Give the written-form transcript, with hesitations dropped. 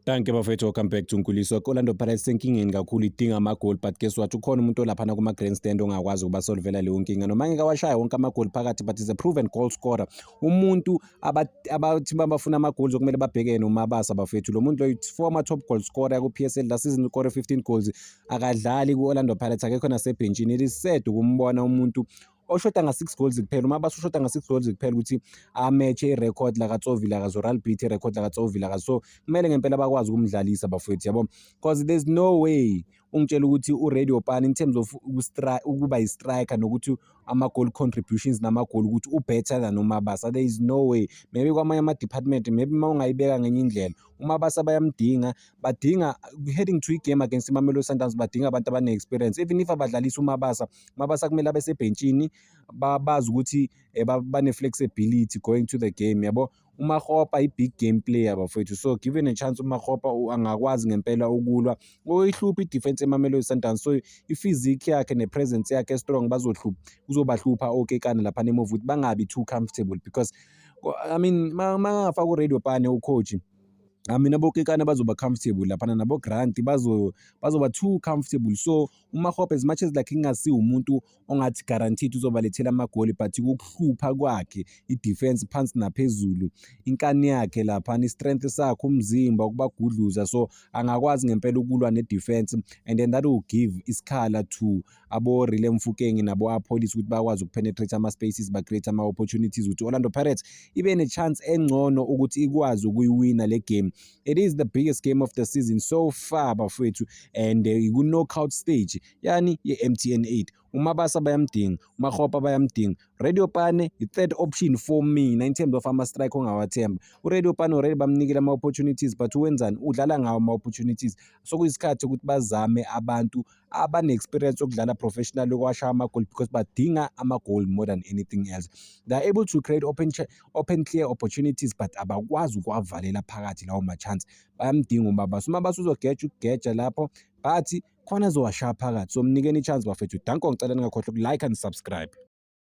Thank you bafethu, welcome back to Nkuliso. Orlando Pirates senkingeni kakhulu idinga ama-goal, but guess what, ukhona umuntu olaphana kuma-grandstand ongakwazi ukuba solvela leyo nkinga noma ngeke awashaya wonke ama-goal phakathi, but is a proven goal scorer. Umuntu abathi bafuna ama-goals okumele babhekene uMabasa bafethu. Lo muntu lo former top goal scorer ku-PSL last season, ukore 15 goals, akadlali ku-Orlando Pirates, akekho nasebhenchini. It is sad ukumbona umuntu oshoda nga-6 goals kuphela. Umabasa ushoda nga-6 goals kuphela ukuthi amatche irecord lakaTsovi lakaZoral beat irecord lakaTsovi laka, so kumele ngempela bakwazi ukumdlalisa bafethu, yabo, because there's no way ungitshela ukuthi uRadio Pan in terms of ukuba yi-striker nokuthi ama-goal contributions nama-goal ukuthi ubetter than uMabasa. There is no way. Maybe kwamanye ama-department, maybe uma ungayibeka ngenye indlela, uMabasa badinga heading to i-game against iMamelodi Sundowns, badinga abantu abane-experience. Even if abadlalisa uMabasa kumele abe sebhenchini, bazi ukuthi bane-flexibility going to the game, yabo. uMakgopa i-big game player bafethu, so given a chance uMakgopa angakwazi ngempela ukulwa oyihlupha i-defense eMamelodi Sundowns. So i-physique yakhe ne-presence yakhe strong kuzobahlupha okekana lapha emuva ukuthi bangabi too comfortable, because I mean mangafaka uRadio Pane ucoach, I mean abokekana bazoba comfortable laphana, nabo Grant bazoba too comfortable. So uMakgopa, as much as like ingasi umuntu ongathi guaranteed uzobalethela amagoli, but ukuhlupha kwakhe i-defense phansi naphezulu, inkani yakhe laphana, i-strength sakhe, umzimba, ukubagudluza, so angakwazi ngempela ukulwa ne-defense, and then that will give isikhala to abo Rile Mfukeng nabo apolice ukuthi bakwazi ukupenetrate ama-spaces, ba-create ama-opportunities ukuthi Orlando Pirates ibe ne-chance engcono ukuthi ikwazi ukuyiwina le game. It is the biggest game of the season so far bafethu, and ku-knockout stage yani ye-MTN 8. uMabasa bayamdinga, uMakgopa bayamdinga, Radio Pane i-third option for me in terms of ama-strike ongawathemba. uRadio Pane already bamnikela ama-opportunities, but wenzani, udlala ngawo ama-opportunities. So kuyisikhathi ukuthi bazame abantu abane-experience okudlala professional okwashaya ama-goal, because badinga ama-goal more than anything else. They are able to create open clear opportunities, but abakwazi ukuwavalela phakathi lawo ma-chance. Bayamdinga uMabasa uzogeja lapho, but khona azowashaya phakathi. So mnikeni i-chance bafethu. Danko, ngicela ningakhohlwa uku-like and subscribe.